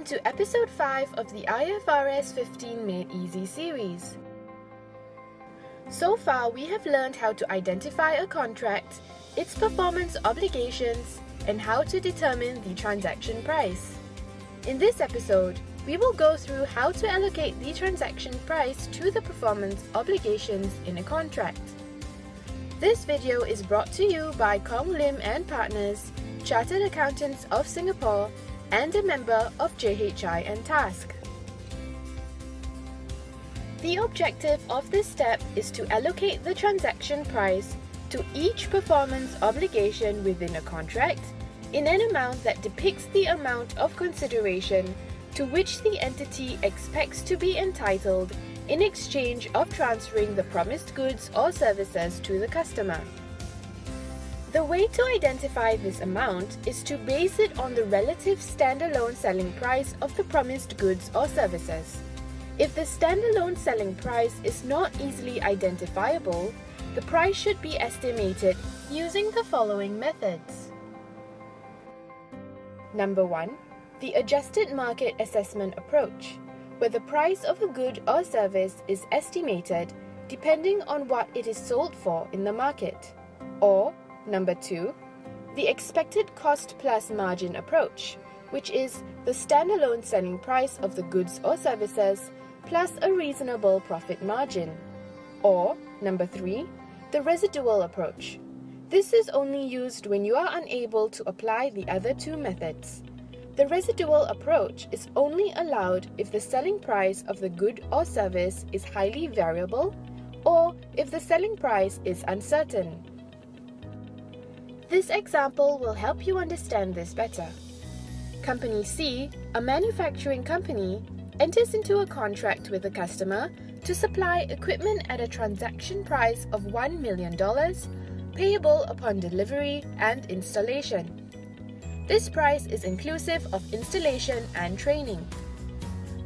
to episode 5 of the IFRS 15 Made Easy series. So far, we have learned how to identify a contract, its performance obligations, and how to determine the transaction price. In this episode, we will go through how to allocate the transaction price to the performance obligations in a contract. This video is brought to you by Kong Lim and Partners, Chartered Accountants of Singapore, and a member of JHI and Task. The objective of this step is to allocate the transaction price to each performance obligation within a contract in an amount that depicts the amount of consideration to which the entity expects to be entitled in exchange of transferring the promised goods or services to the customer. The way to identify this amount is to base it on the relative standalone selling price of the promised goods or services. If the standalone selling price is not easily identifiable, the price should be estimated using the following methods. Number 1. The adjusted market assessment approach, where the price of a good or service is estimated depending on what it is sold for in the market. Or Number 2, the expected cost plus margin approach, which is the standalone selling price of the goods or services plus a reasonable profit margin. Or Number 3, the residual approach. This is only used when you are unable to apply the other two methods. The residual approach is only allowed if the selling price of the good or service is highly variable or if the selling price is uncertain. This example will help you understand this better. Company C, a manufacturing company, enters into a contract with a customer to supply equipment at a transaction price of $1 million, payable upon delivery and installation. This price is inclusive of installation and training.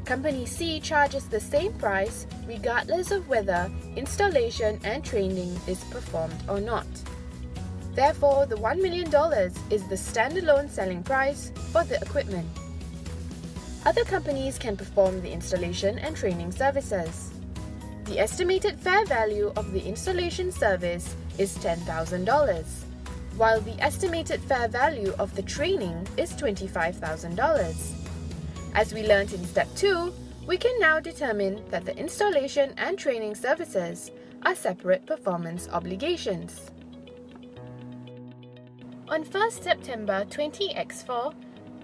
Company C charges the same price regardless of whether installation and training is performed or not. Therefore, the $1 million is the standalone selling price for the equipment. Other companies can perform the installation and training services. The estimated fair value of the installation service is $10,000, while the estimated fair value of the training is $25,000. As we learned in Step 2, we can now determine that the installation and training services are separate performance obligations. On 1st September 20X4,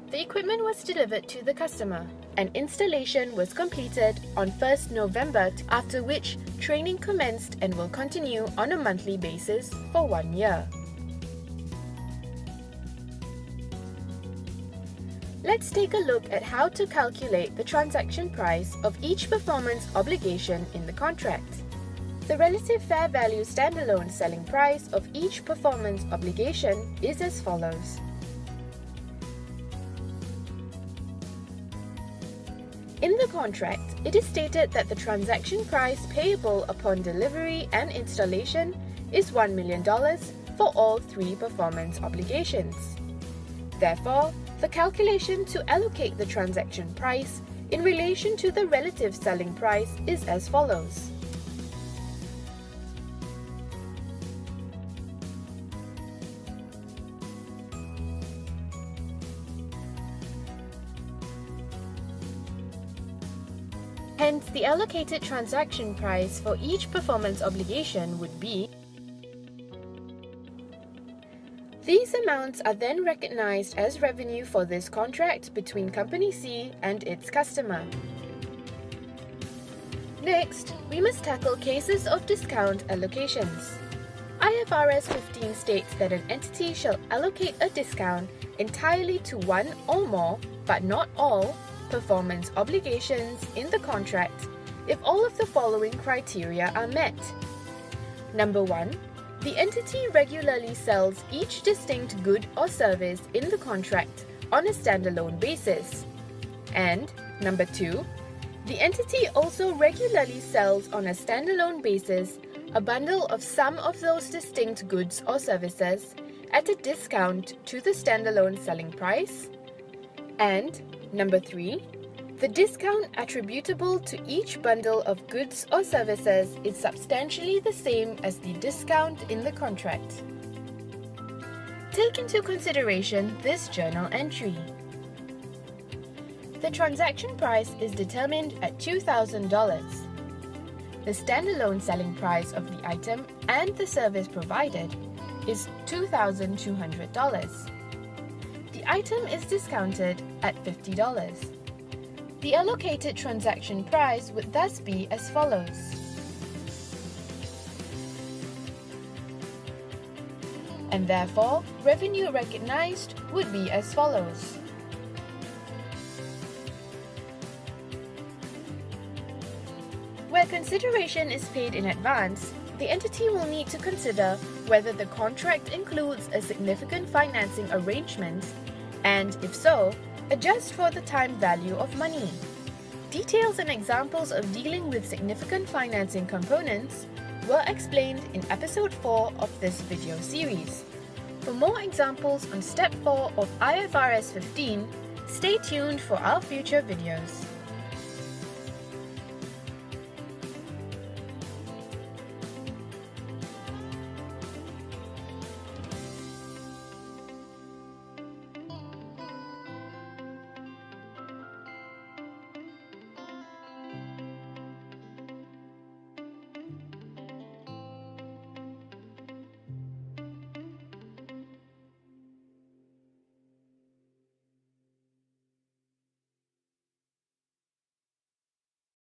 the equipment was delivered to the customer and installation was completed on 1st November, after which training commenced and will continue on a monthly basis for 1 year. Let's take a look at how to calculate the transaction price of each performance obligation in the contract. The relative fair value standalone selling price of each performance obligation is as follows. In the contract, it is stated that the transaction price payable upon delivery and installation is $1 million for all three performance obligations. Therefore, the calculation to allocate the transaction price in relation to the relative selling price is as follows. Hence, the allocated transaction price for each performance obligation would be. These amounts are then recognized as revenue for this contract between Company C and its customer. Next, we must tackle cases of discount allocations. IFRS 15 states that an entity shall allocate a discount entirely to one or more, but not all, performance obligations in the contract if all of the following criteria are met. Number 1. The entity regularly sells each distinct good or service in the contract on a standalone basis. And Number 2. The entity also regularly sells on a standalone basis a bundle of some of those distinct goods or services at a discount to the standalone selling price. And number 3, the discount attributable to each bundle of goods or services is substantially the same as the discount in the contract. Take into consideration this journal entry. The transaction price is determined at $2,000. The standalone selling price of the item and the service provided is $2,200. The item is discounted at $50. The allocated transaction price would thus be as follows. And therefore, revenue recognized would be as follows. Where consideration is paid in advance, the entity will need to consider whether the contract includes a significant financing arrangement, and if so, adjust for the time value of money. Details and examples of dealing with significant financing components were explained in episode 4 of this video series. For more examples on step 4 of IFRS 15, stay tuned for our future videos.